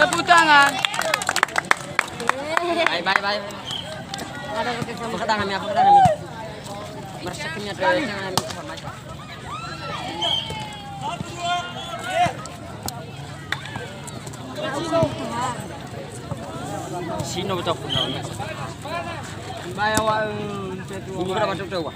Tepuk tangan. Bye. Apa kata kami? Bersekinya dulu jangan sama aja. Sino betul pun tahu. Bayawa Ini berapa masuk tahu?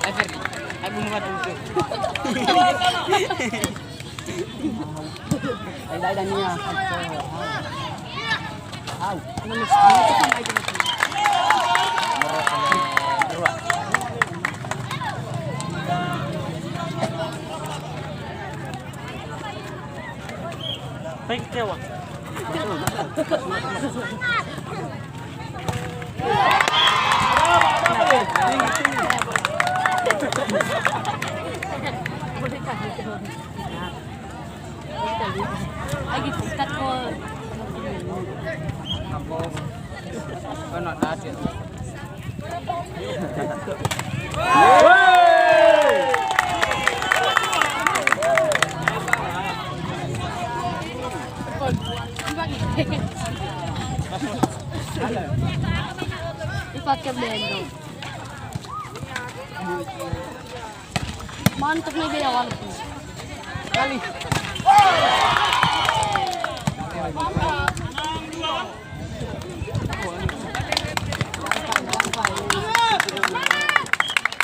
Ferdi, aku mau masuk. Ada niya. Aw, Baik tewa. Lagi sikat ko. Ako. Ano natin? Dipakai blender. Mantap nih dia walaupun. Kali.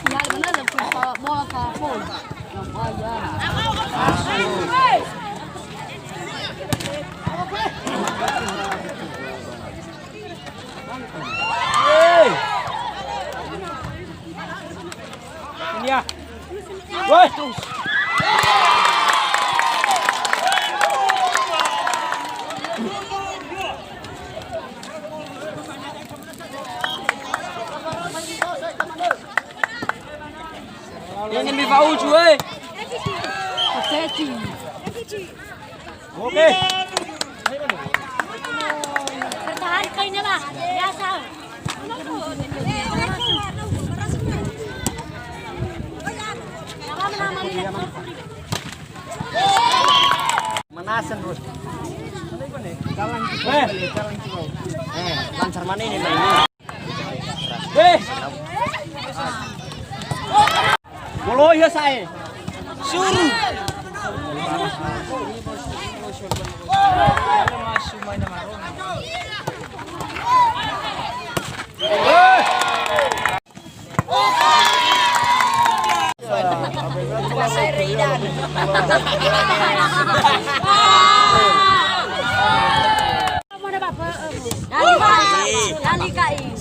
Ya benar lah bola kapol. Aja. Ini ya. Woi. Yang lebih bau cuy. Seti. Oke. Bertahan kayaknya lah. Biasa. Manasan terus. Jalan Lancar mana ini? Bolo ya saya. Suruh.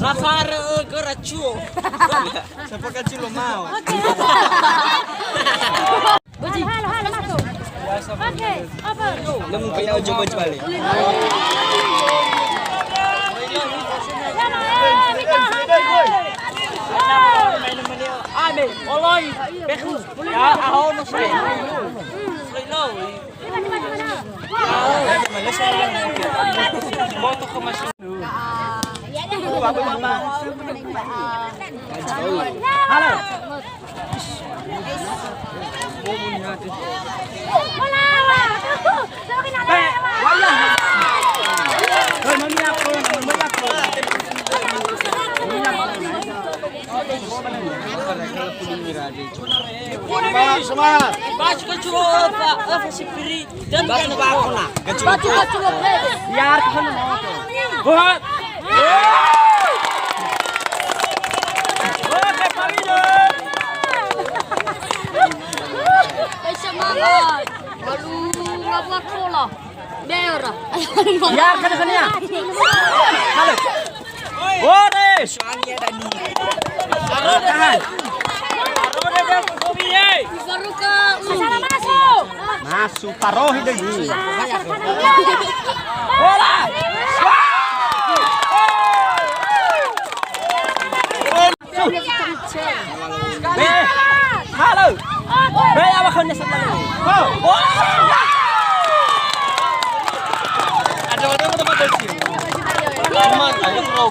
Safar ke racu. Siapa kecil lo mau? Halo, masuk. Oke, apa? Lemu punya ujung balik. Ade, oloi, beku. Ya, ahon no sei. Lo. Foto ke mesin. Halo. Semangat. Baju kecil apa sih piri dan batu bakuna. Batu kecil. Biar kan mau tuh. Buat. Oke, Palido. Semangat. Lalu ngapa kola? Beora. Biar kan ya. Halo. Boris. Soalnya tadi. Tahan. Baru ke masalah masuk. Masuk parohi deui. Bola. Be. Halo. Be apa kau ni sebelah ni? Oh. Ada tempat kecil. Teman, ayo kau.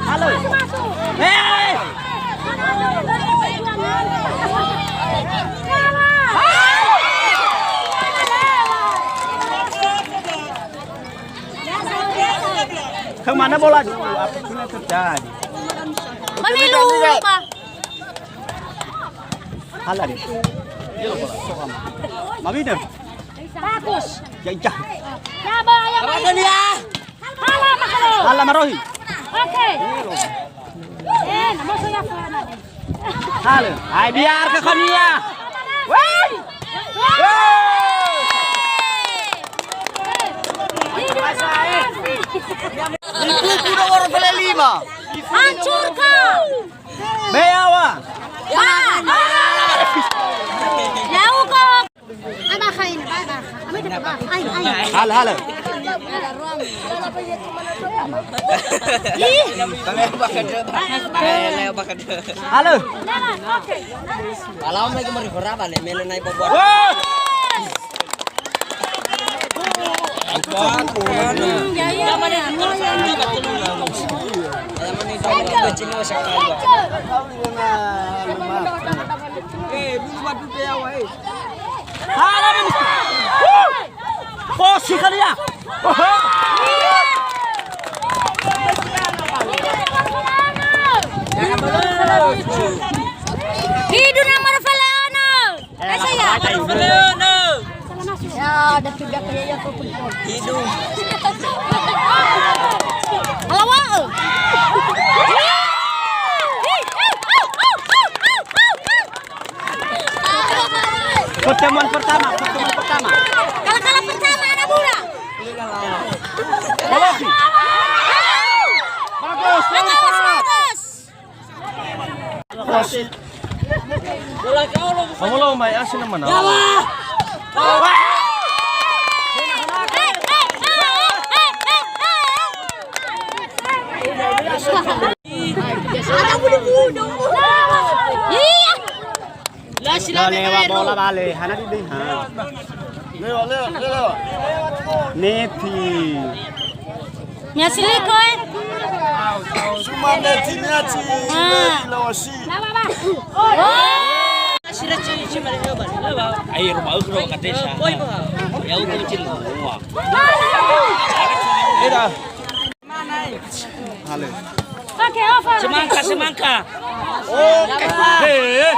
Halo. Hei. Kemana bola dulu? Apa yang terjadi? Mamilu pa. Hala deh. Mami deh. Bagus. Jajah. Yaba yang dia. Hala makalo. Hala marohi. Oke. Namo saya fana. Halo. Ay biar ke kania. Woi. Ibu udah orang pala 5. Hancurkan. Beawa. Jauh kok. Apa kain? Apa itu? Ay. Halo halo. Halo. Oke. Alam lagi mari berapa nih? Melen naik bobot. Ya ya. Halo nih. Posisi kali ya. Hidup nama Rafaelano. Saya. Ya, ada tiga kaya pun. Hidup. Halo. Pertemuan pertama. Kalau pertama anak muda. Bagus. Bagus. Kamu lo main asin mana? Ada budu-budu. Iya. Lewat bola balik, hana di deh. Lewat. Nepi. Nyasili koy. Cuma neti. Lawasi. Air rumah ukro katesa. Ya ukro kecil semua. Eda. Halo. Oke, over. Semangka. Oke. Hei.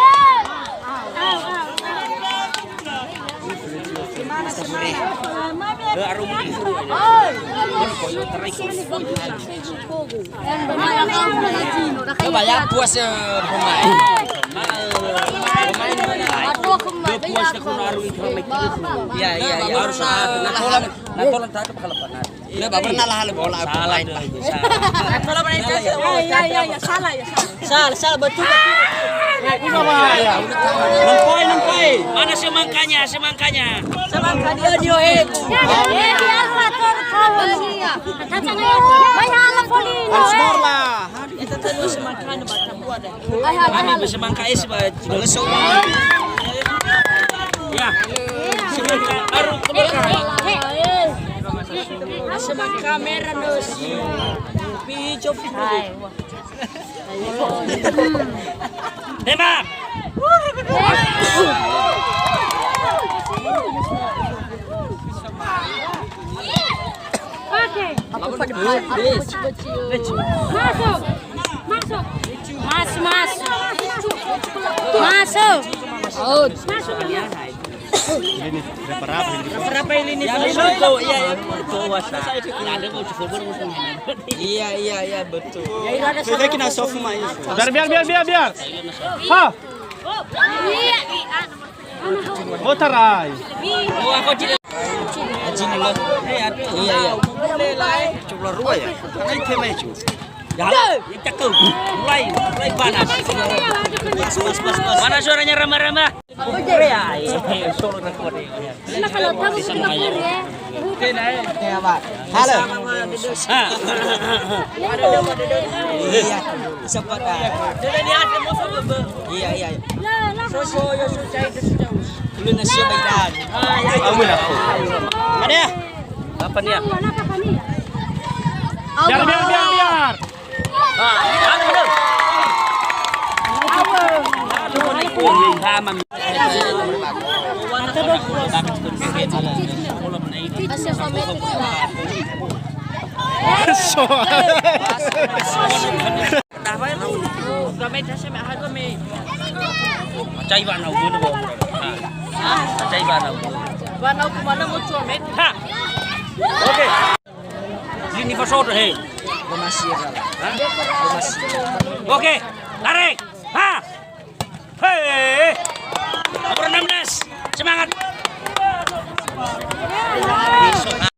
Banyak puas pemain. Iya harus natolan tak kepalapan. Udah pernah lah bola salah itu. Salah betul. Nampai. Mana semangkanya? Semangka dia. Skor lah. Kami bersemangka selesai. Ya. Semangka baru semangka merah dos. Pijo. Tembak. Oke. Masuk. Ini berapa ini? Iya betul. Saya kena soft main. Biar. Ha. Motorai. Oh aku tidak. Iya. Coba ruah ya. Karena itu maju. Ya, cakep. Mulai panas. Pas. Mana suaranya ramah-ramah? Ya, solo recording. Nah, kalau tahu Singapura ya. Halo. Iya, sempat. Iya. Lah. So, ya susah itu sudah. Lu na siya baydan. Amun ako. Ano ya? Apa niya? Biar. Ano mo daw? Ano mo na ikuling hamam? Kasi sa meto sila. Chay ba na ulo mo? Chay ba na ulo? Ha. Okay. Sini pasok he. Bumasira. Okay. Tarik. Ha. Hey. Nomor 16. Semangat.